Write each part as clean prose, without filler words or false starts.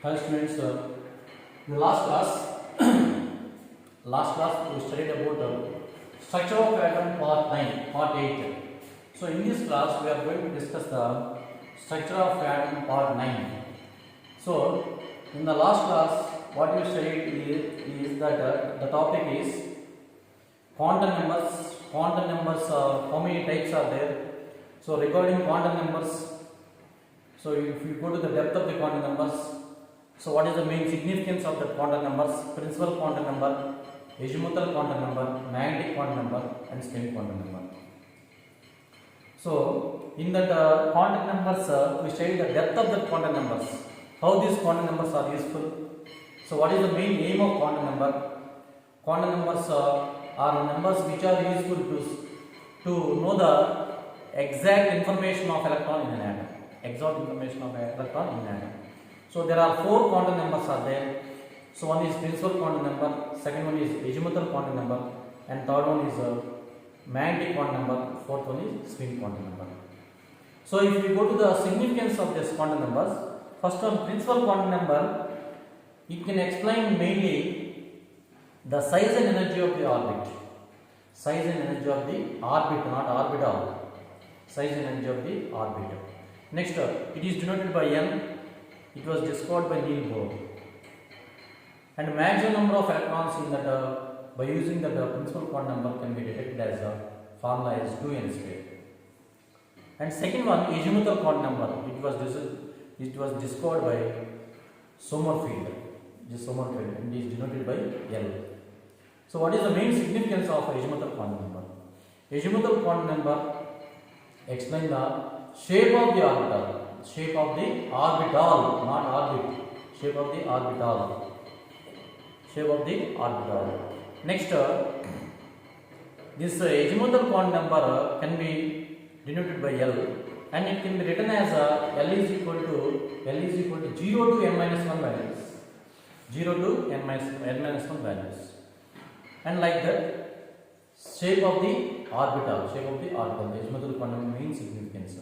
Hi students, in the last class we studied about structure of atom part 9, part 8. So in this class we are going to discuss the structure of atom part 9. So in the last class what we studied is that the topic is quantum numbers. Quantum numbers, how many types are there? So regarding quantum numbers, so if you go to the depth of the quantum numbers, so what is the main significance of the quantum numbers? Principal quantum number, azimuthal quantum number, magnetic quantum number and spin quantum number. So in that quantum numbers, we study the depth of the quantum numbers, how these quantum numbers are useful. So what is the main aim of quantum number? Quantum numbers are numbers which are useful to know the exact information of electron in an atom. Exact information of electron in an atom. So there are 4 quantum numbers are there. So one is principal quantum number, second one is azimuthal quantum number, and third one is magnetic quantum number, fourth one is spin quantum number. So if we go to the significance of this quantum numbers, first one principal quantum number, it can explain mainly the size and energy of the orbit. Size and energy of the orbit, not orbital. Size and energy of the orbit. Next, it is denoted by n. It was discovered by Niels Bohr. And maximum number of electrons in that by using the principal quantum number can be detected as a formula is 2n square. And second one, azimuthal quantum number. It was discovered by Sommerfeld. And it is denoted by L. So what is the main significance of azimuthal quantum number? Azimuthal quantum number explains the shape of the orbital. Shape of the orbital, not orbit. Shape of the orbital. Shape of the orbital. Next, this azimuthal quantum number can be denoted by L, and it can be written as L is equal to 0 to n minus 1 values. 0 to n minus 1 values. And like that, shape of the orbital, the azimuthal quantum main significance.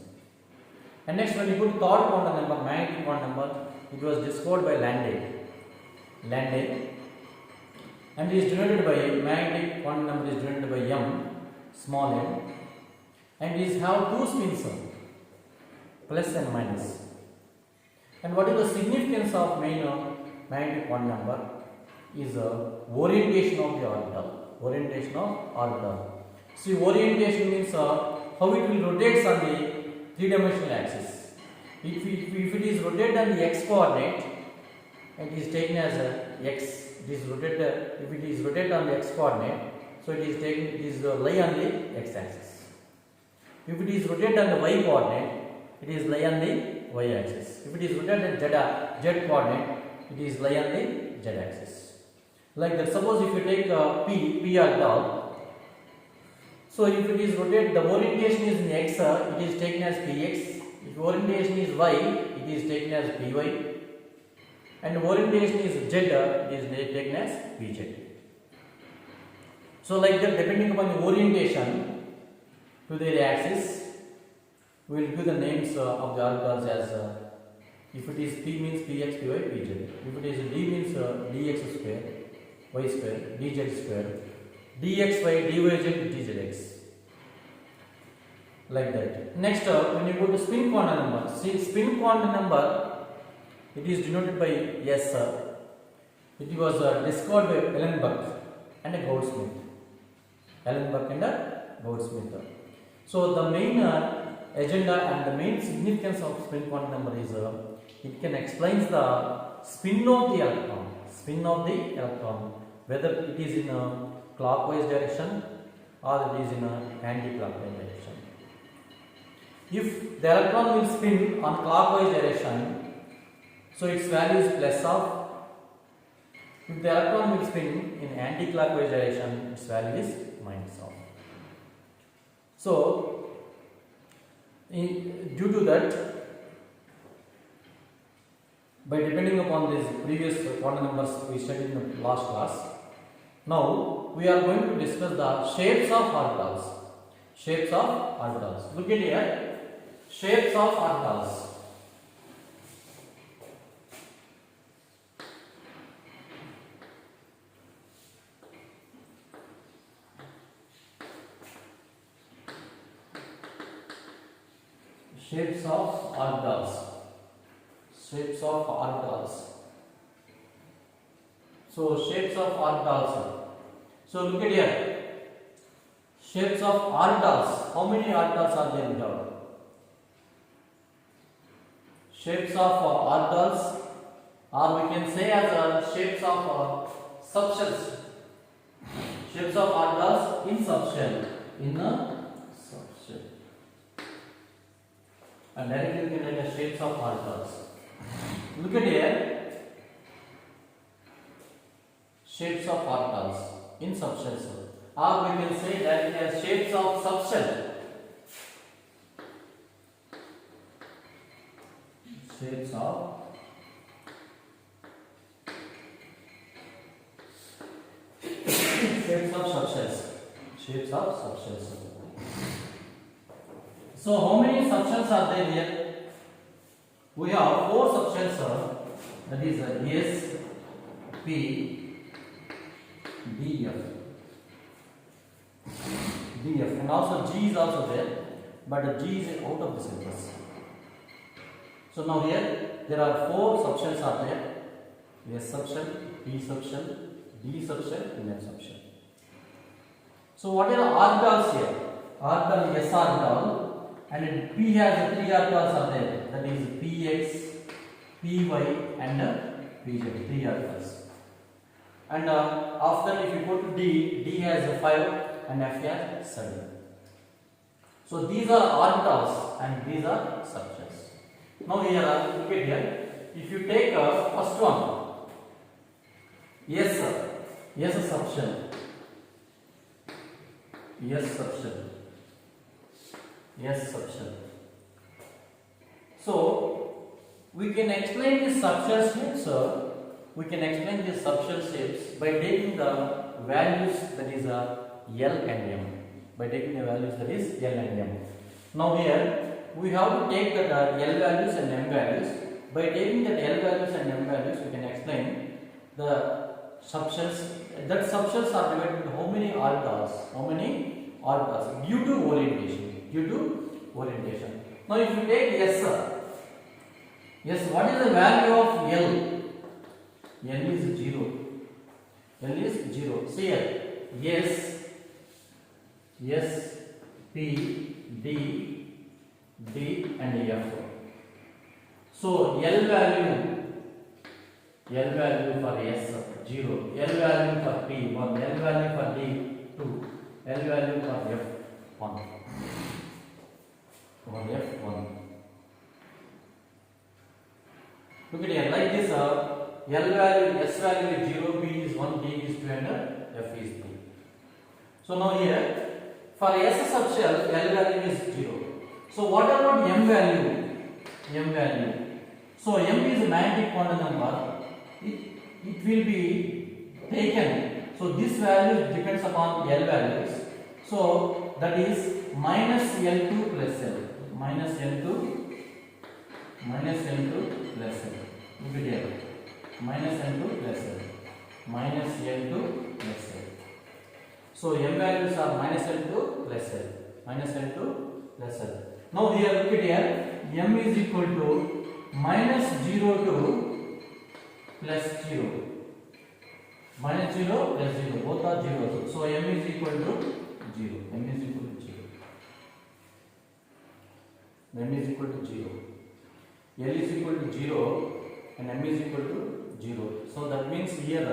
And next, when you go to third quantum number, magnetic quantum number, it was discovered by Landé, and is denoted by magnetic quantum number is denoted by m, small m, and is have two spins, plus and minus. And what is the significance of main magnetic quantum number? Is orientation of the orbital. Orientation of orbital. See, orientation means how it will rotate on the three-dimensional axis. If it is rotated on the x coordinate, it is taken as x. It is rotated. If it is rotated on the x coordinate, so it is lie on the x axis. If it is rotated on the y coordinate, it is lie on the y axis. If it is rotated on z coordinate, it is lie on the z axis. Like that, suppose if you take p orbital, so if it is rotated, the orientation is in x, it is taken as px. If orientation is y, it is taken as py. And orientation is z, it is taken as pz. So like that, depending upon the orientation to their axis, we will give the names of the orbitals as if it is p means px, py, pz. If it is d means dx square, y square, dz square, dxy, dyz, dzx. Like that. Next, when you go to spin quantum number, see spin quantum number, it is denoted by S. It was discovered by Ellenberg and Goudsmit. So the main agenda and the main significance of spin quantum number is it can explain the spin of the electron, whether it is in a clockwise direction or it is in a anti-clockwise direction. If the electron will spin on clockwise direction, so its value is plus of. If the electron will spin in anti-clockwise direction, its value is minus of. So, due to that, by depending upon these previous quantum numbers we studied in the last class, now we are going to discuss the shapes of orbitals. Look at here. Shapes of orbitals. Shapes of orbitals. Shapes of orbitals. So shapes of orbitals. So look at here. Shapes of orbitals. How many orbitals are there in total? Shapes of orbitals, or we can say as shapes of subshells. Shapes of orbitals in subshell. In a subshell. And directly we can write the shapes of orbitals. Look at here. Shapes of orbitals in subshells. Or we can say that they are shapes of subshell. Shapes of subshells. Shapes of subshells. So how many subshells are there here? We have 4 subshells. That is S, P, D, F. And also G is also there, but G is out of the syllabus. So now here there are 4 subshells are there. S subshell, P subshell, D subshell, and F subshell. So what are the orbitals here? Orbital S orbital, and P has 3 orbitals are there. That is Px, Py, and Pz. 3 orbitals. And after if you go to D has 5 and F has 7. So these are orbitals and these are subshells. Now here, look at here. If you take first one, S subshell, S subshell. So we can explain this subshell shapes. We can explain these subshell shapes by taking the values, that is L and M. By taking the values, that is L and M. Now here we have to take the L values and M values. By taking the L values and M values, we can explain the subshells. That subshells are divided into how many orbitals? How many orbitals? Due to orientation. Now if you take S, what is the value of L? L is 0. L is 0. See here. S, P, D and F. So L value for S 0, L value for P 1, L value for D 2, L value for F 1. For F 1. Look at here, like this L value, S value is 0, P is 1, D is 2 and F is 3. So now here for S subshell L value is 0. So what about M value? So M is a magnetic quantum number. It will be taken. So this value depends upon L values. So that is minus L2 plus L. Minus L2 plus L. Look at here. Minus L2 plus L. Minus L2 plus L. So M values are minus L2 plus L. Minus L2 plus L. Now here look at here. M is equal to minus 0 to plus 0. Minus 0 plus 0. Both are 0. So M is equal to 0. M is equal to 0. M is equal to 0. L is equal to 0 and M is equal to 0. So that means here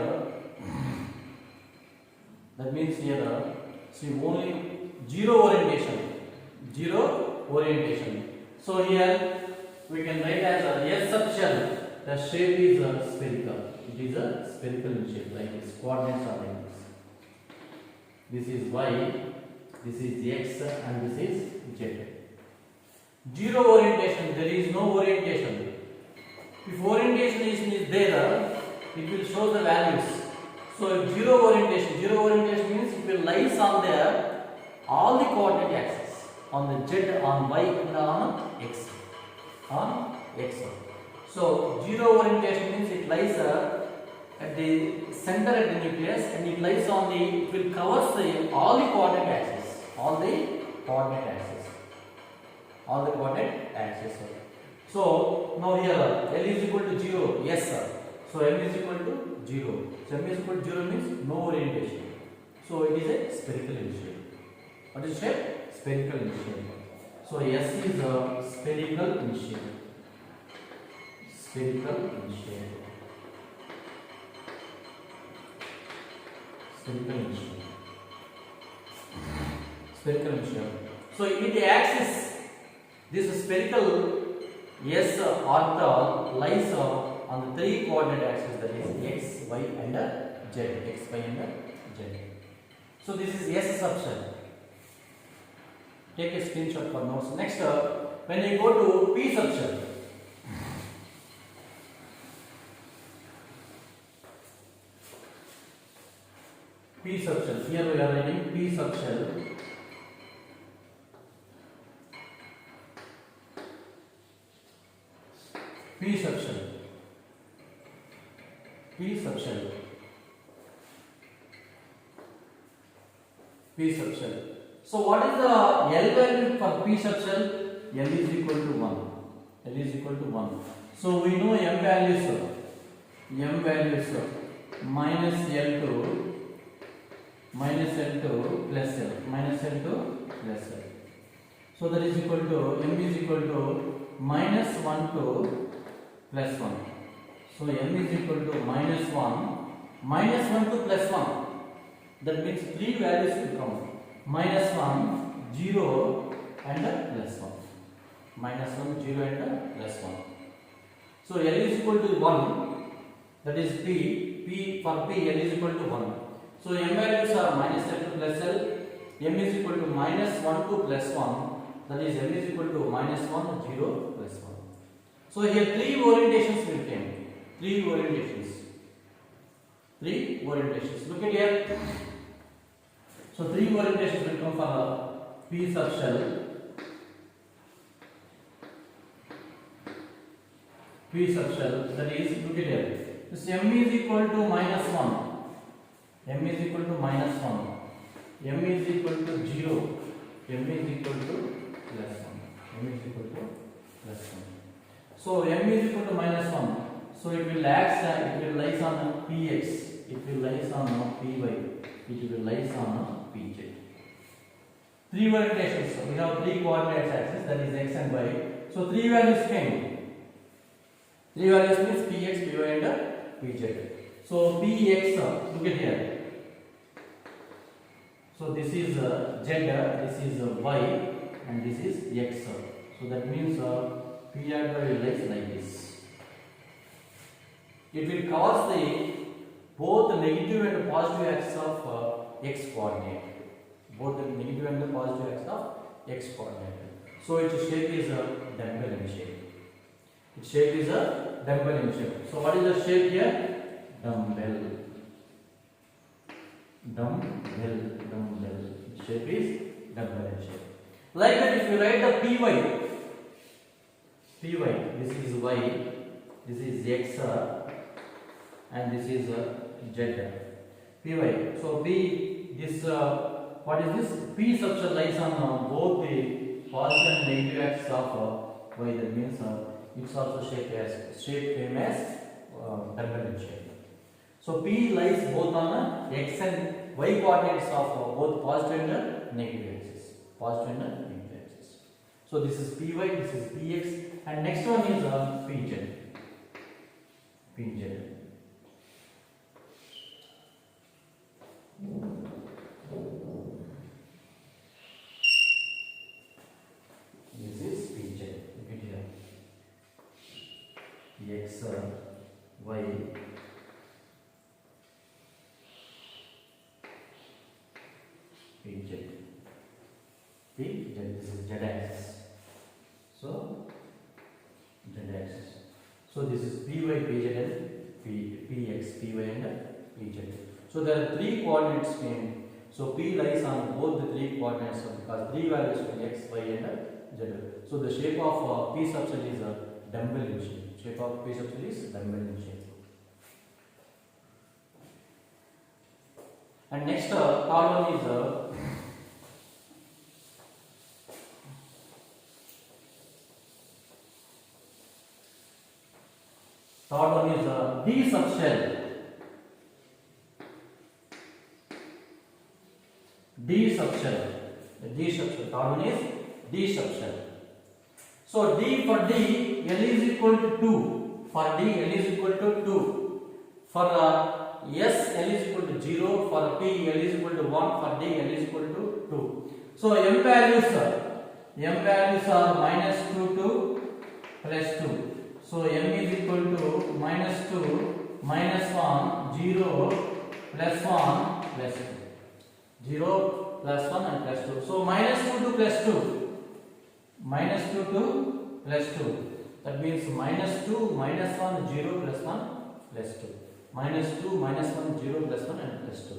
see only 0 orientation. So here we can write as a S subshell. The shape is spherical. It is a spherical in shape, like this. Coordinates are like this. This is Y, this is X, and this is Z. 0 orientation. There is no orientation. If orientation is there, it will show the values. So if 0 orientation means it will lies on the all the coordinate axes, on the Z, on Y, and on X. So 0 orientation means it lies at the center at the nucleus, and it lies on the, it will cover all the coordinate axes. all the coordinate axes. So now here L is equal to 0, yes sir. So M is equal to 0. So M is equal to 0 means no orientation. So it is a spherical in shape. What is shape? Spherical in shape. So S is a spherical in shape. Spherical in shape. Spherical in shape. Spherical in shape. So in the axis, this spherical S orbital lies on the three coordinate axes, that is x, y and z. X, y and z. So this is S subshell. Take a screenshot for notes. Next, when you go to P subshell, P subshell. Here we are writing P subshell. P subshell. P subshell. P subshell. So what is the L value for P subshell? L is equal to 1. L is equal to 1. So we know M values minus L to plus L, minus L to plus L. So that is equal to M is equal to minus 1 to plus 1. So M is equal to minus 1 to plus 1. That means three values will come. Minus 1, 0 and plus 1. Minus 1, 0 and plus 1. So L is equal to 1. That is P. For P, L is equal to 1. So M values are minus L to plus L. M is equal to minus 1 to plus 1. That is M is equal to minus 1, 0, plus 1. So here three orientations will come. Three orientations. Look at here. So three orientations will come for P subshell. That is, look at here. This M is equal to minus 1. M is equal to minus 1. M is equal to 0. M is equal to plus 1. M is equal to plus 1. So M is equal to minus 1. So it will lies on Px. It will lies on Py. It will lies on Pz. Three orientations. So we have three coordinate axes, that is x and y. So three values came. Three values means Px, Py and Pz. So Px, look at here. So this is z, this is y, and this is x. So that means P and Y will lies like this. It will cause both the negative and positive axis of x coordinate. Both the negative and the positive axis of x coordinate. So its shape is a dumbbell in shape. Its shape is a dumbbell in shape. So what is the shape here? Dumbbell. Its shape is dumbbell in shape. Like that, if you write the Py, this is y, this is x, and this is z. Py. So P, this what is this? P subshell lies on both the positive and negative axis of y. That means it's also shaped same as dumbbell in shape. So P lies both on x and y coordinates of both positive and negative axis. So this is Py, this is Px, and next one is Pz. This is Pz. Look at here. X, y, Pz. This is z axis. So this is Py, Pz and Px, Py and Pz. So there are three coordinates came. So P lies on both the three coordinates because three values will be x, y and z. So the shape of P subshell is a dumbbell in shape. And next third one is Third one is D subshell. D subshell. D subshell. Third one is D subshell. So D for D, L is equal to 2. For D, L is equal to 2. For S, L is equal to 0. For P, L is equal to 1. For D, L is equal to 2. So M values are minus 2 to plus 2. So M is equal to minus 2, minus 1, 0, plus 1, plus 2. 0, plus 1 and plus 2. So minus 2 to plus 2. Minus 2 to plus 2. That means minus 2, minus 1, 0, plus 1, plus 2. Minus 2, minus 1, 0, plus 1 and plus 2.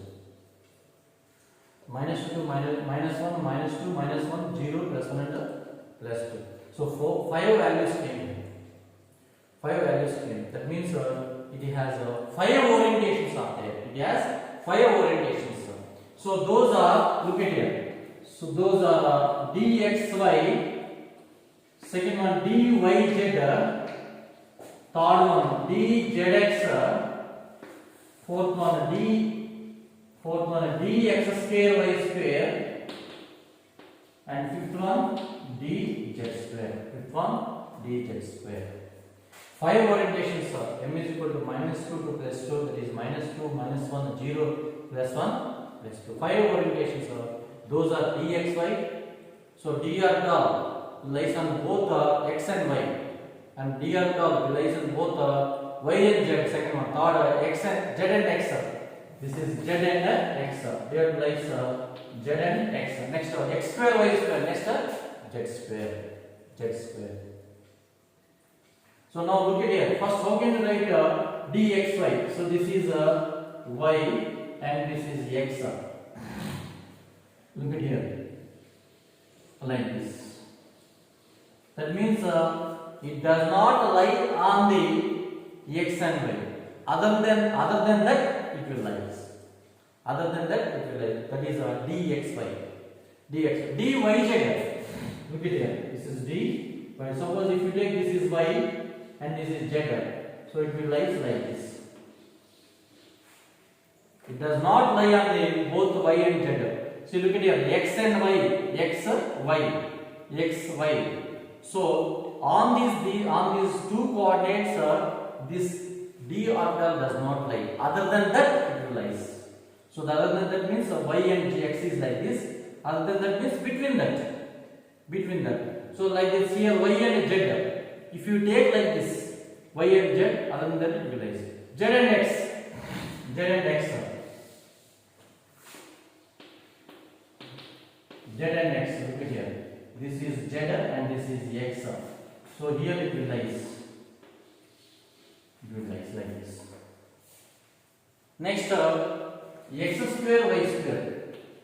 Minus 2 to minus 1, minus 2, minus 1, 0, plus 1 and plus 2. So 5 values came here. 5 values came. That means it has 5 orientations are there. It has 5 orientations. So those are, look at here. So those are dxy, second one dyz, third one dzx, fourth one dx square y square, and fifth one dz square. Fifth one dz square. 5 orientations are m is equal to minus 2 to plus 2, that is minus 2, minus 1, 0, plus 1, plus 2. 5 orientations are, those are dxy. So dr tau lies on both x and y, and dr tau lies on both y and z. Second one, third x and z and x. This is z and x. Here lies z and x. Next x square y square. Next z square. Z square. So now look at here. First, how can you write dxy? So this is y and this is x. Look at here. Like this. That means it does not lie on the x and y. Other than that, it will lie. Other than that, it will lie. That is dxy. Dx. dyz. Look at here. This is d. But suppose if you take this is y and this is z, so it will lie like this. It does not lie on the both y and z. So look at here, x and y, x, y, x, y. So on these two coordinates, this d orbital does not lie. Other than that, it will lies. So the other than that means y and x is like this. Other than that means between that. So like this here, y and z. If you take like this, y and z, other than that it will lies. Z and x, z and x. Z and x, look at here. This is z and this is x. So here it will lies. It will lies like this. Next, x square y square.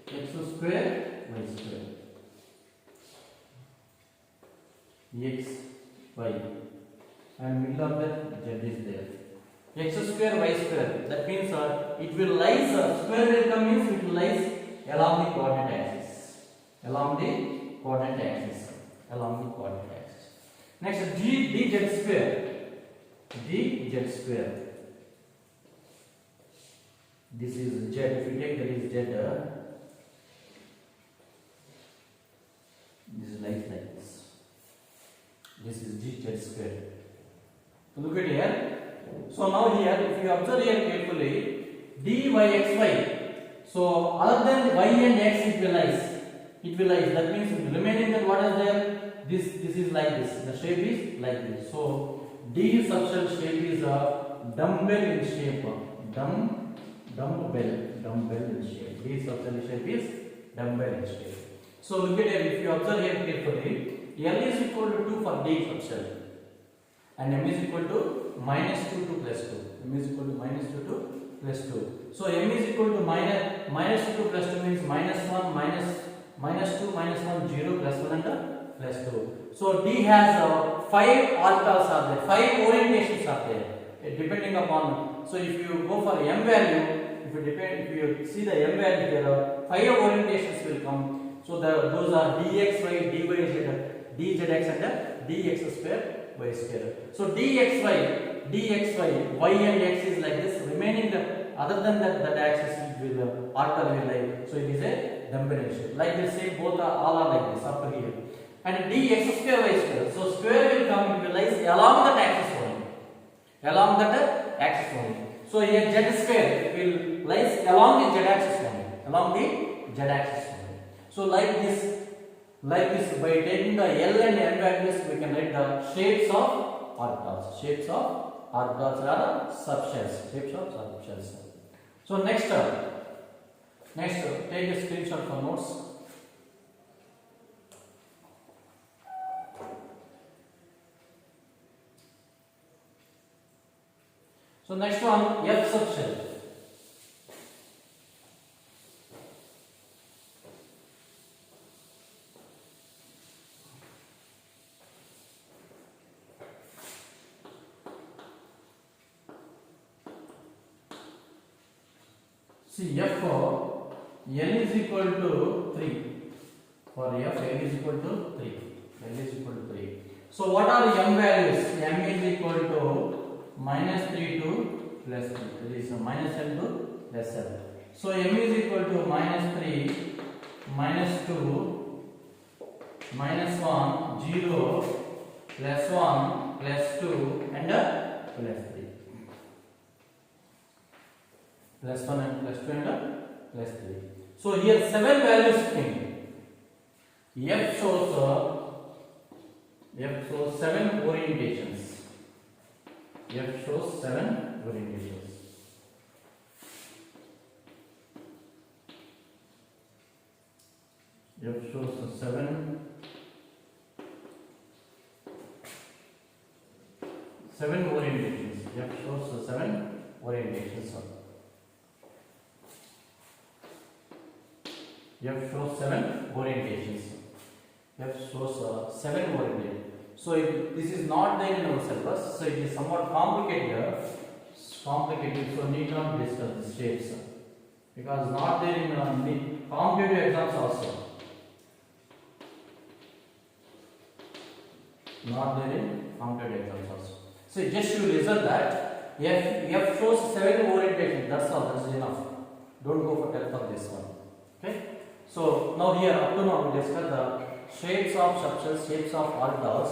X square y square. X, y. And middle of that z is there. X square y square. That means it will lies. Square will come means it will lies along the coordinate axis. Along the coordinate axis. Next, dz square. dz square. This is z. If you take that is z. This is like this. This is dz square. So look at here. So now here, if you observe here carefully, dyxy. So other than y and x, it will lies. That means remaining that what is there? This is like this. The shape is like this. So D subshell shape is a dumbbell in shape. Dumbbell in shape. D subshell shape is dumbbell in shape. So look at here. If you observe here carefully, L is equal to 2 for D subshell, and M is equal to minus 2 to plus 2. M is equal to minus 2 to plus 2. So M is equal to minus 2 to plus 2 means minus 1 minus 2 minus 1 0 plus 1 and plus 2. So D has 5 orbitals are there, 5 orientations are there, depending upon. So if you go for M value, if you see the M value here, 5 orientations will come. So those are dxy, dyz, dzx and dx square y square. So dxy, y and x is like this. Remaining the other than that axis will orbital will like, so it is a dumbbell shape. Like this same both are all are like this up to here. And dx square y square. So square will come, it will lies along that axis only. Along that axis only. So here z square will lies along the z axis only. Along the z axis only. So like this by taking the L and M values, we can write the shapes of orbitals. Shapes of orbitals are subshells. Shapes of subshells. So next, take a screenshot for notes. So next one, F subshell. See, F for n is equal to 3. For F, n is equal to 3. N is equal to 3. So what are the m values? M is equal to minus 3 to plus 3. That is minus 7 to plus 7. So m is equal to minus 3, minus 2, minus 1, 0, plus 1, plus 2, and plus 3. Plus 1 and plus 2 and plus 3. So here 7 values came. F shows 7 orientations. F shows 7 orientations. F shows 7 orientations. F shows 7 orientations. F shows 7 orientations. F shows 7 orientations. So this is not there in our syllabus, so it is somewhat complicated. So need not discuss the shapes because not there in the competitive exams also. Not there in competitive exams also. So just you listen that F shows 7 orientations. That's all. That's enough. Don't go for 10th of this one. Okay. So now here up to now we discuss the shapes of subshells, shapes of orbitals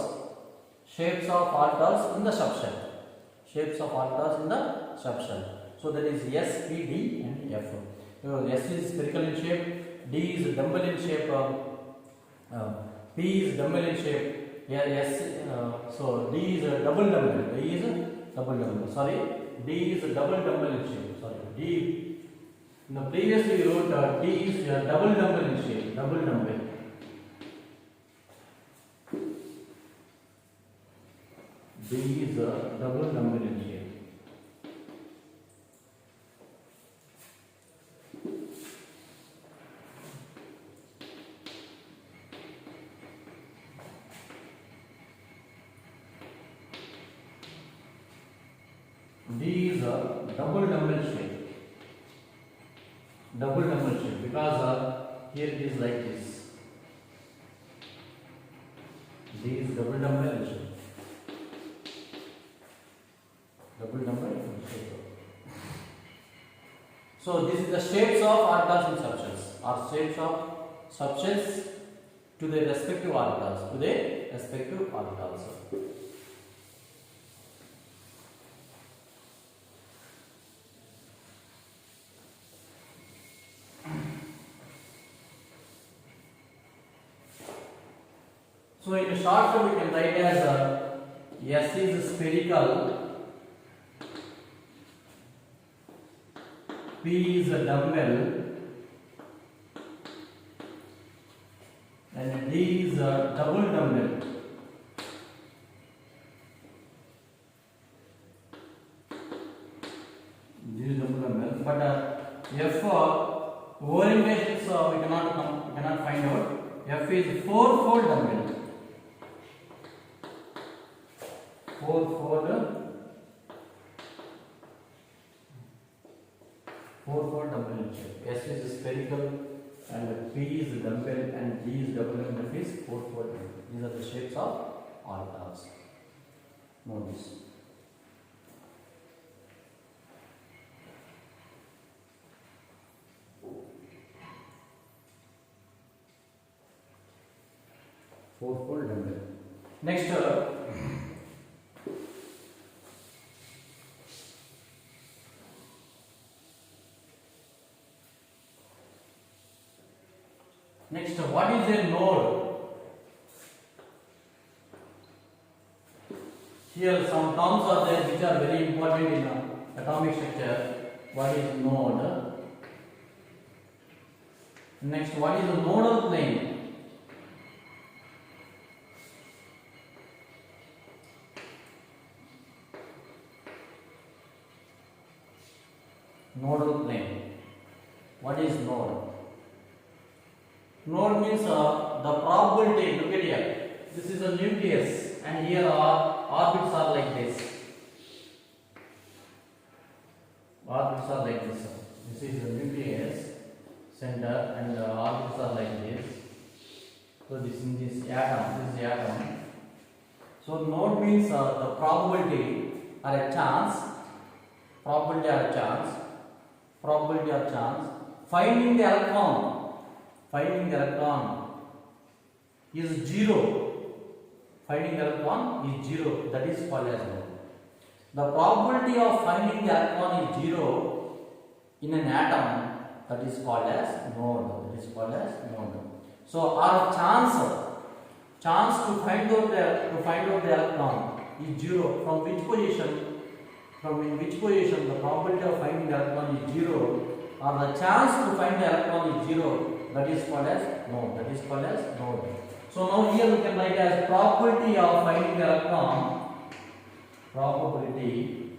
in the subshell. Shapes of orbitals in the subshell. So that is S, P, D and F. S is spherical in shape, D is dumbbell in shape, P is dumbbell in shape, so D is a double dumbbell. D is a double dumbbell. Sorry, D is a double dumbbell in shape. Sorry, D. Now previously we wrote D is a double dumbbell in shape. Double dumbbell. D is a double dumbbell in shape. D is a double dumbbell shape. Double dumbbell shape because here it is like this. D is double dumbbell shape. Double dumbbell shape. So this is the shapes of orbitals and subshells, or shapes of subshells to their respective orbitals. So in short form we can write as S is spherical, P is a dumbbell, and D is a double dumbbell. This is double dumbbell, but F orientations we cannot find out. F is 4-fold dumbbell. 4-fold dumbbell shape. S is spherical and P is dumbbell and D is double dumbbell is 4-fold dumbbell. These are the shapes of orbitals. Note this. Four-fold dumbbell. Next, what is a node? Here some terms are there which are very important in atomic structure. What is node? Next, what is the nodal plane? Nodal plane. What is node? Node means the probability. Look at here. This is a nucleus, and here orbits are like this. Orbits are like this. This is the nucleus, center, and the orbits are like this. So this is this atom. This is the atom. So node means the probability or a chance. Probability or chance. Probability or chance. Finding the electron. Finding the electron is 0. Finding the electron is 0. That is called as node. The probability of finding the electron is 0 in an atom. That is called as node. That is called as node. So our chance to find out the electron is 0. From which position? From in which position the probability of finding the electron is 0, or the chance to find the electron is 0. That is called as node. That is called as node. So now here we can write as probability of finding the electron. Probability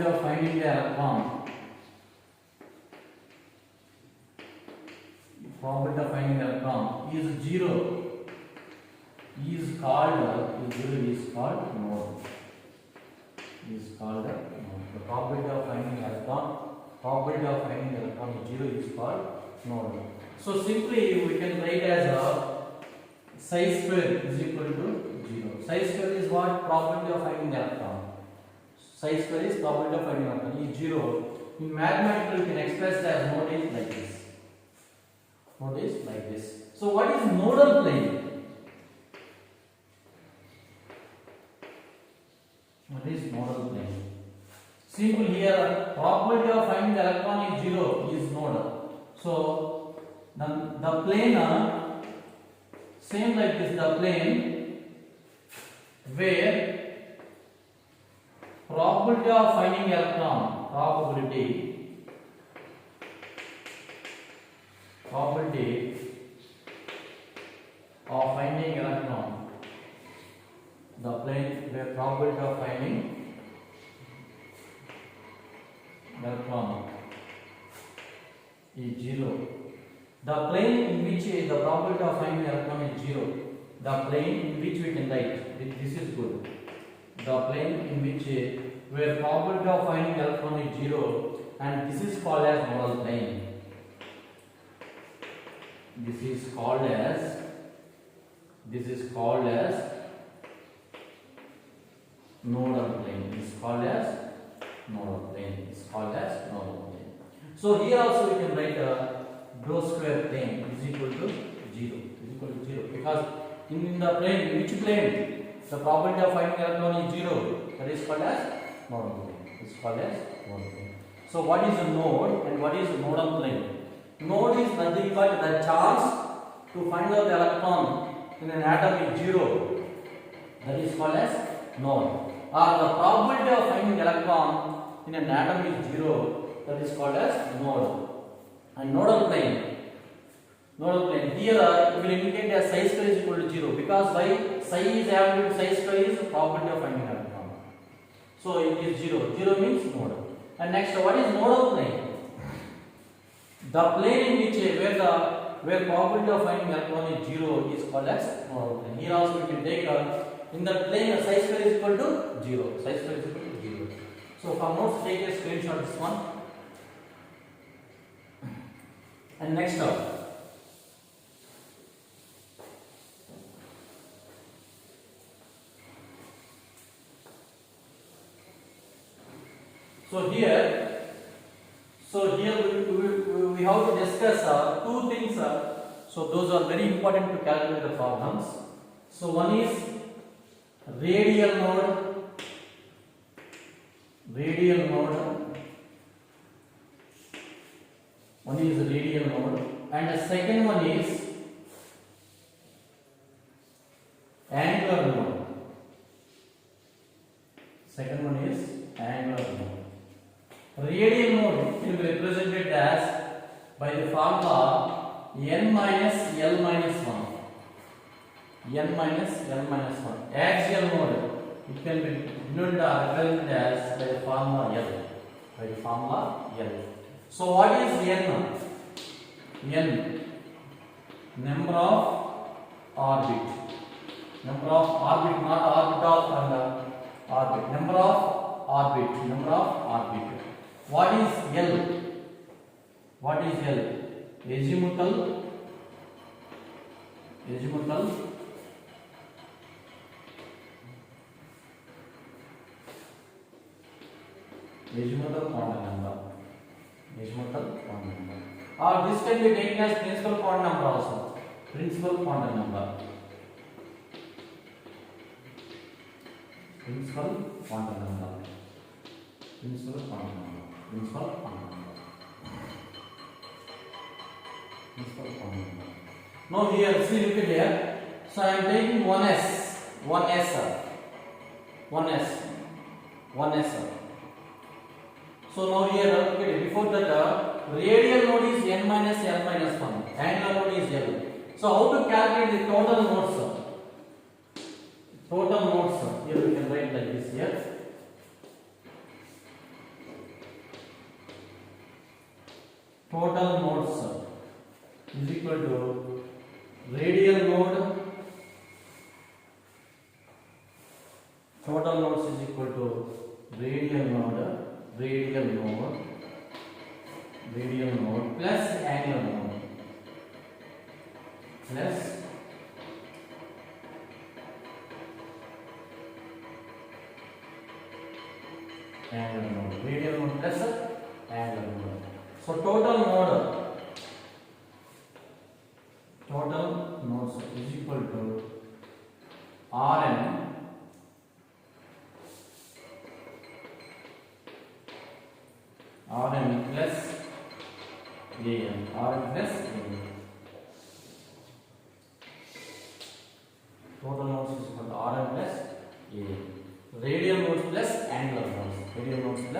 of finding the electron. Probability of finding the electron is 0. Is called node. Is called node. The probability of finding the electron is 0 is called node. So simply we can write as a psi square is equal to 0. Psi square is what? Probability of finding the electron. Psi square is probability of finding the electron is 0. In mathematical we can express as node is like this. Node is like this. So what is nodal plane? What is nodal plane? Simple here, probability of finding the electron is 0 is node. So the plane same like this, the plane where probability of finding electron, probability of finding electron, the plane where probability of finding electron is 0. The plane in which the probability of finding electron is 0. The plane in which we can write, this is good. The plane in which where probability of finding electron is 0, and this is called as nodal plane. This is called as nodal plane. This is called as nodal plane. This is called as nodal plane. So here also we can write rho square plane is equal to 0. Is equal to 0 because in the plane, in which plane the probability of finding electron is 0. That is called as nodal plane. This is called as nodal plane. So what is a node and what is a nodal plane? Node is nothing but the chance to find out the electron in an atom is 0. That is called as node. Or the probability of finding electron in an atom is 0. That is called as node. And nodal plane. Here we will indicate as psi square is equal to 0 because by psi is amplitude, psi square is the probability of finding electron. So it is 0. 0 means node. And next, what is nodal plane? The plane in which where probability of finding electron is 0 is called as nodal plane. Here also we can take in the plane psi square is equal to 0. Psi square is equal to 0. So for notes, take a screenshot this one. And next up. So here we have to discuss two things. So those are very important to calculate the problems. So one is radial node, one is radial node, and the second one is angular node. Second one is angular node. Radial node will be represented as by the formula n minus L minus 1. N minus L minus 1. Axial node, it can be denoted or represented as by the formula L. By the formula L. So what is n? N, number of orbit. Number of orbit, not orbital and orbit. Number of orbit. What is L? What is L? Azimuthal quantum number. Or this can be taken as principal quantum number also. Principal quantum number. Now here, see, look at here. So I am taking 1s. So now here, okay, before that, radial node is n minus L minus 1. Angular node is L. So how to calculate the total nodes? Here we can write like this here. Total nodes is equal to radial node. Total nodes is equal to radial node plus angular node plus angular node. Radial node plus angular node. So total nodes is equal to Rn plus An. Total nodes is equal to Rn plus An. Radial nodes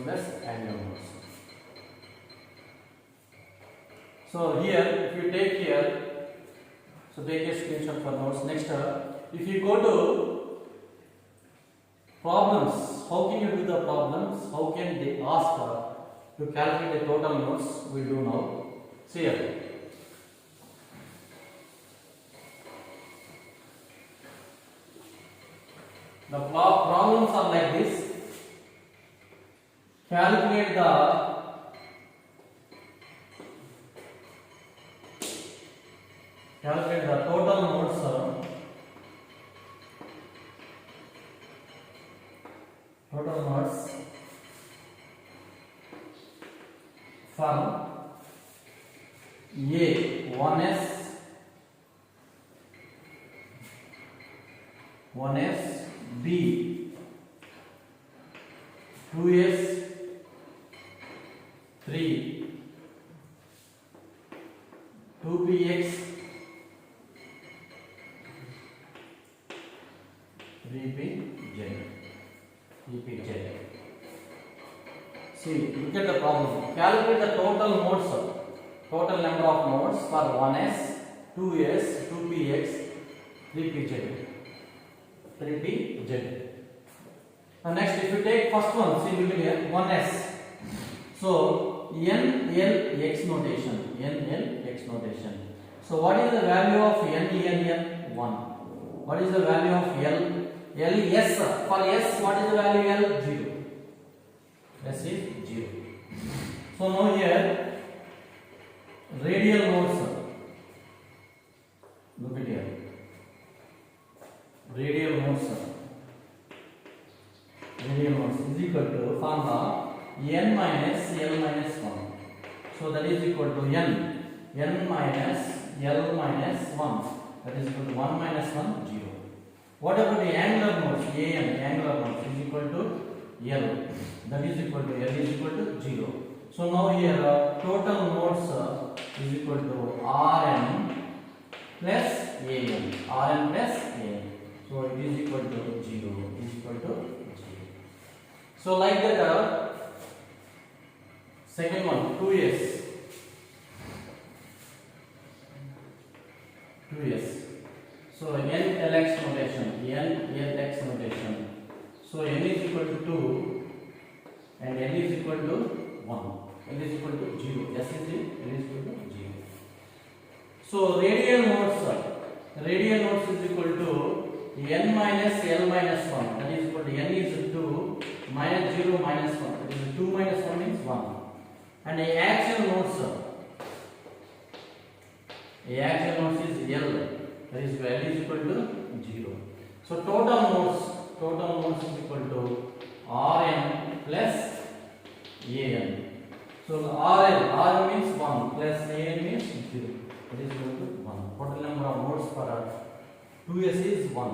plus angular nodes. So here, if you take here, so take a screenshot for notes. Next, if you go to problems, how can you do the problems? How can they ask to calculate the total nodes? We will do now. See here. The problems are like this. Calculate the total nodes. From A 1s, B 2s, 3 2px, 3pz. See, look at the problem. Calculate the total number of nodes for 1s, 2s, 2px, 3pz. And next, if you take first one, see, look at here, 1s. So NLX notation. So what is the value of NLL? 1. What is the value of L? LS. For S, what is the value L? 0. S is 0. So now here radial nodes, look at here, radial nodes is equal to formula n minus L minus 1. So that is equal to n minus L minus 1, that is equal to 1 minus 1, 0. What about the angular nodes? Angular nodes is equal to L, that is equal to L is equal to 0. So now here total nodes is equal to Rn plus An. So it is equal to 0. So like that second one 2s. So n Lx notation. So n is equal to 2 and n is equal to 1. N is equal to 0. N is equal to 0. So radial nodes is equal to n minus L minus 1. That is equal to n is 2 minus 0 minus 1. That is 2 minus 1 means 1. And the axial nodes is L. That is L is equal to 0. So total nodes is equal to Rn plus An. So Rn means 1 plus An means 0. That is equal to 1. Total number of nodes for 2s is 1.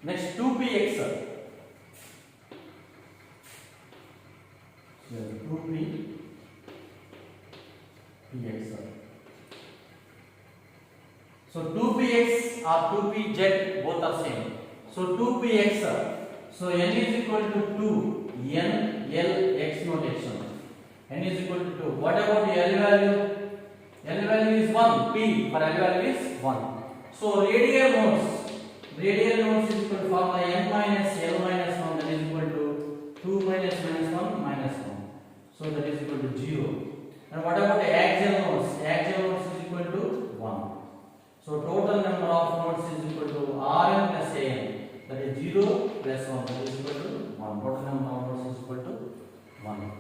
Next 2px. So 2px. So 2px or 2pz both are same. So 2px. So n is equal to 2. N L x notation. N is equal to 2. What about the L value? L value is 1. P for L value is 1. So radial nodes is equal to formula n minus L minus 1, that is equal to 2 minus 1 minus 1. So that is equal to 0. And what about the axial nodes? Axial nodes is equal to 1. So total number of nodes is equal to Rn plus An. That is 0 plus 1. That is equal to 1. Total number of nodes is equal to 1.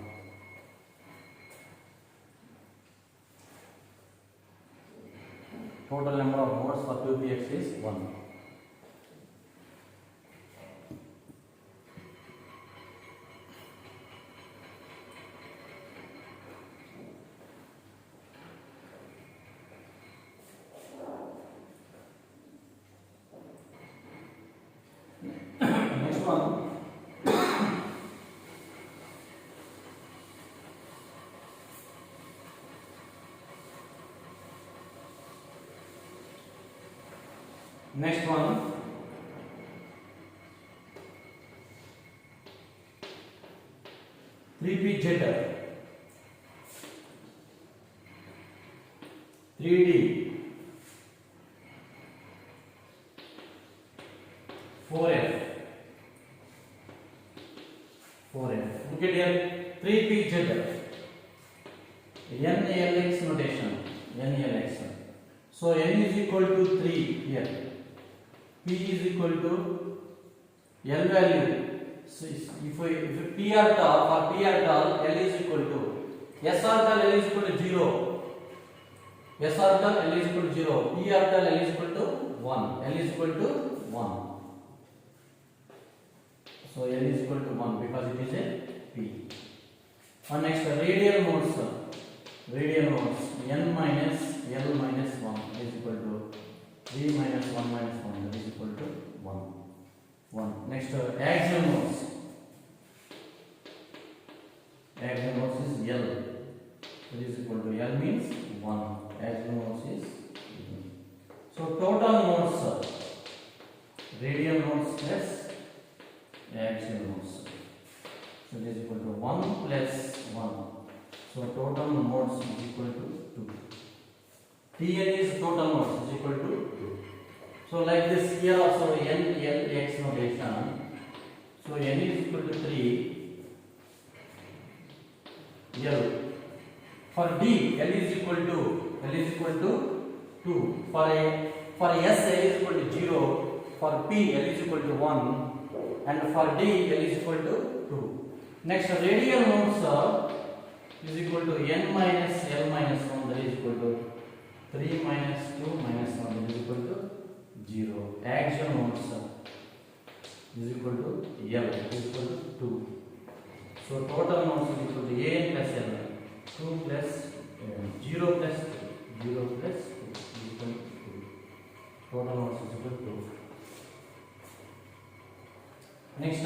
Total number of nodes for 2px is 1. Next one. Next one. Three P Z. 3D. 4F. Look at here. 3PZ. NLX notation. NLX. So n is equal to 3 here. P is equal to L value. So if P orbital for P orbital L is equal to S orbital L is equal to 0. S orbital L is equal to 0. P orbital L is equal to 1. L is equal to 1. So L is equal to 1 because it is a P. And next radial nodes. N minus L minus 1 is equal to 3 minus 1 minus 1, that is equal to 1. Next axial nodes. Axial nodes is L. That is equal to L means 1. Axial nodes is 1. So total nodes, radial nodes plus axial nodes. So it is equal to 1 plus 1. So total nodes is equal to 2. Tn is total nodes is equal to 2. So like this here also n l x notation. So n is equal to 3. L. For D, L is equal to 2. For S, L is equal to 0. for P L is equal to 1 and for D L is equal to 2. Next radial nodes is equal to n minus L minus 1, that is equal to 3 minus 2 minus 1, that is equal to 0. Axial nodes is equal to L, is equal to 2. So total nodes is equal to A plus L, 2 plus 0 plus 2, 0 plus 2 is equal to 2. Total nodes is equal to 2. Next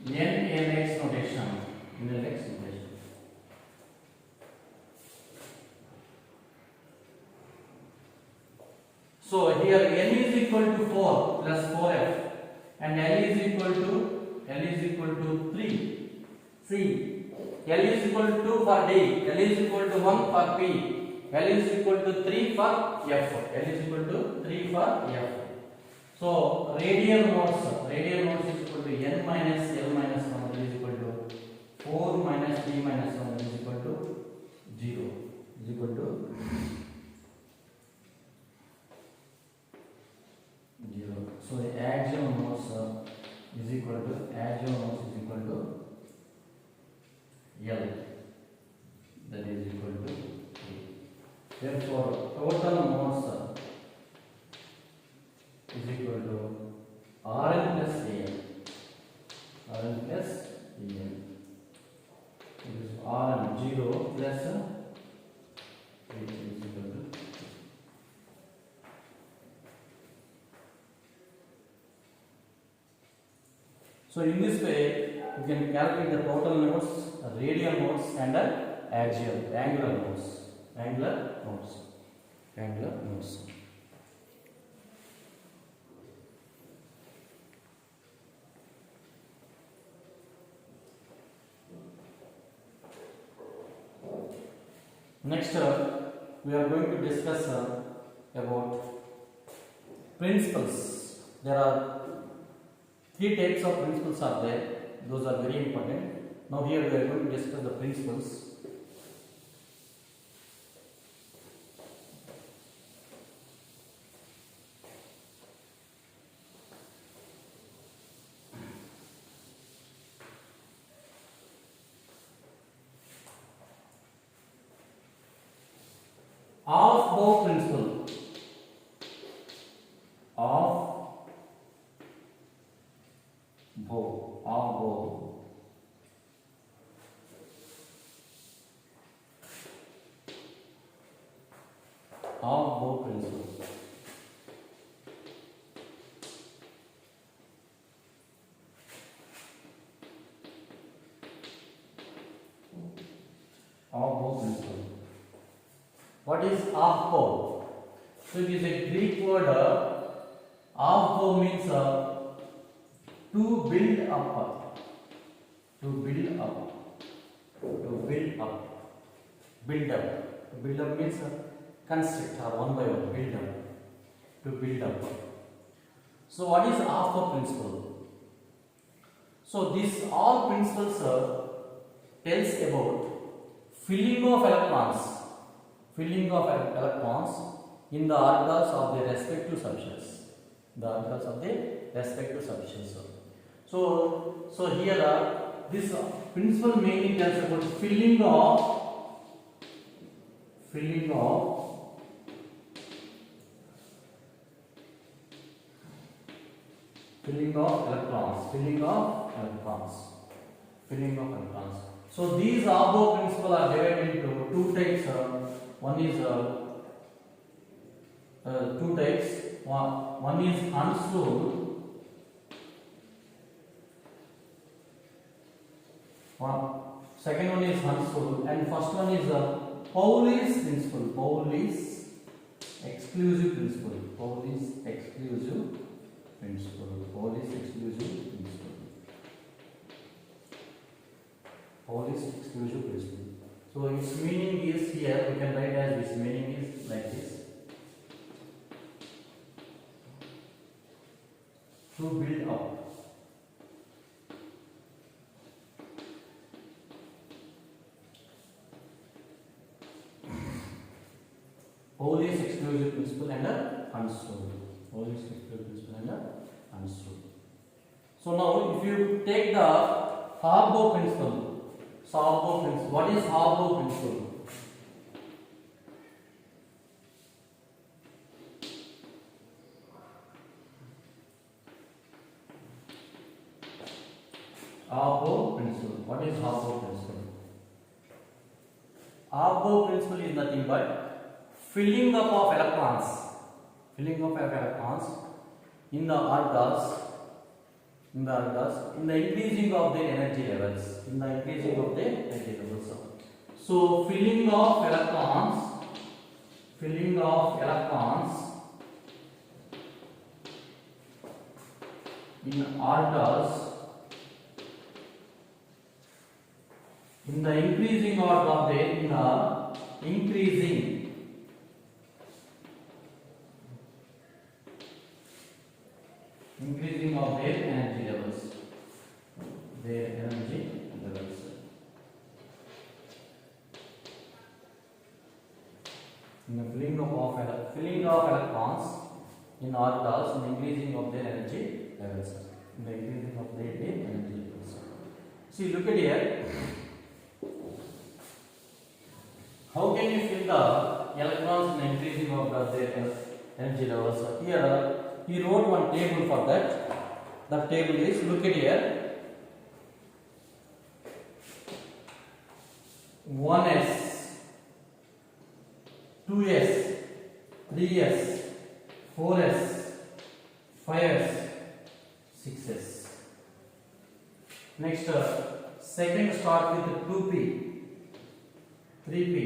NLX notation. NLX notation. So here N is equal to 4 plus 4F and L is equal to 3. See, L is equal to 2 for D, L is equal to 1 for P, L is equal to 3 for F. L is equal to 3 for F. So radial nodes is equal to n minus L minus 1, that is equal to 4 minus D minus 1, that is equal to 0, is equal to 0. So the axial nodes is equal to L, that is equal to 3. Therefore total nodes is equal to Rn plus An. Rn plus An. It is Rn 0 plus 3 is equal to. So in this way, you can calculate the total nodes, radial nodes, and angular nodes. Next, we are going to discuss about principles. There are 3 types of principles are there. Those are very important. Now here we are going to discuss the principles. Off-bow principle. Off-bow. Off-bow principle. Off-bow principle. What is off-bow? So it is a Greek word. Off-bow means to build up. To build up. Build up means construct or one by one. Build up. To build up. So what is off-bow principle? So these all principles tells about filling of electrons in the orbitals of their respective subshells. So here this principle mainly tells about filling of electrons. So these off-bow principles are divided into 2 types. One is two types. One is Hund's rule. Second one is Hund's rule, and first one is Pauli's principle. Pauli's exclusive principle. So its meaning is here, we can write as this meaning is like this. To build up. Pauli's exclusive principle and Hund's rule. Pauli's critical principle and understood. So now if you take the Harbor principle, what is Harbor principle? Harbor principle. What is Harbor principle? Harbor principle is nothing but filling up of electrons in the orbitals, in the increasing of their energy levels, So filling of electrons in orbitals in the increasing order of their increasing of their energy levels. In the filling of electrons in orbitals in the increasing of their energy levels. See, look at here. How can you fill the electrons in the increasing of their energy levels? Here he wrote one table for that. The table is, look at here, 1s, 2s, 3s, 4s, 5s, 6s. Next, second start with 2p, 3p,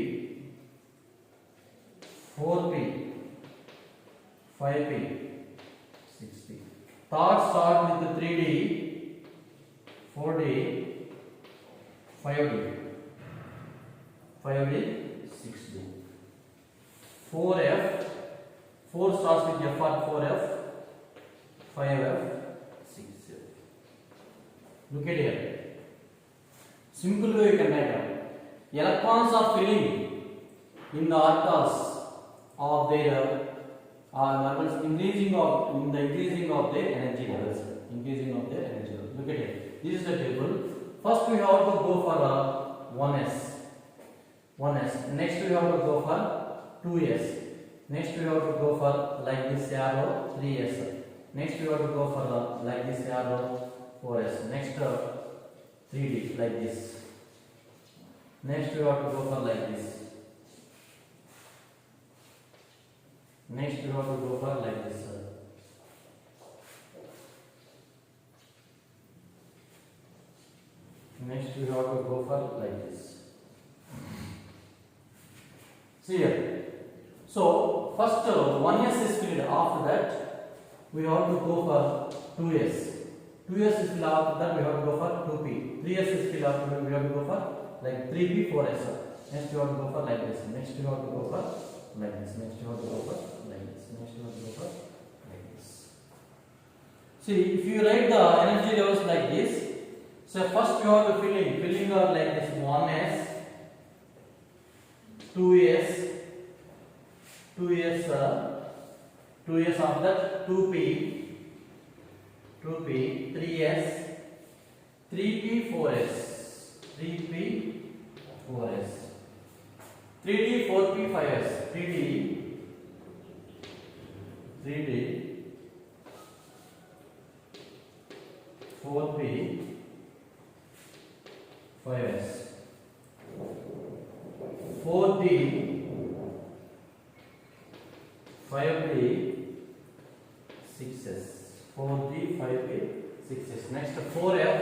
4p, 5p, 6p. Third start with 3d, 4d, 5d, 6d. 4f, 4 starts with f at 4f, 5f, 6f. Look at here. Simple way you can write down. Electrons are filling in the orbitals of their increasing of their energy levels. Look at it. This is the table. First we have to go for 1s. Next we have to go for 2s. Next we have to go for like this arrow 3s. Next we have to go for like this arrow 4s. Next 3d like this. Next we have to go for like this. Next we have to go for like this. Next we have to go for like this. See here. So first 1s is filled. After that we have to go for 2s. 2s is filled. After that we have to go for 2p. 3s is filled. After that we have to go for like 3p, 4s. Next we have to go for like this. Next we have to go for like this. Next we have to go for like this. Next we have to go for like this. See, if you write the energy levels like this, so first you have to filling are like this 1s, 2s, 2s of that 2p, 3s, 3p, 4s, 3p, 4s, 3d, 4p, 5s, 3d, 4p, 5s, 4d, 5p, 6s, 4d, 5p, 6s. Next 4f,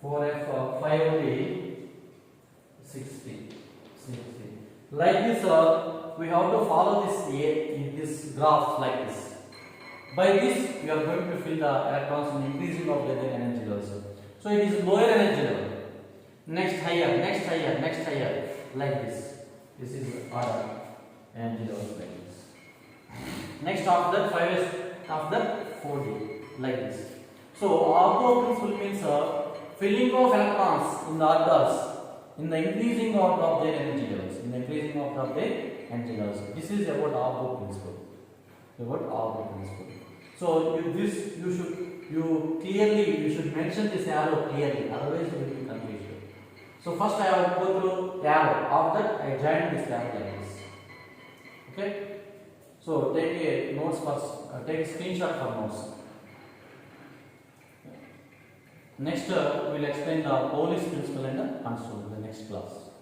5d, 6p. Like this, we have to follow this graph like this. By this, we are going to fill the electrons in increasing of the energy levels. So it is lower energy level. Next higher, like this. This is order energy levels like this. Next after that 5s, after that 4d, like this. So Harbor principle means filling of electrons in the orbitals in the increasing order of their energy levels. and generosity. This is about Augsburg principle. About Augsburg principle. So you should mention this arrow clearly, otherwise you will be confused. So first I have to go through arrow. After that I join this arrow like this. Okay. So take a notes first. Take a screenshot for notes. Next we will explain the Polish principle and the constitution in the next class.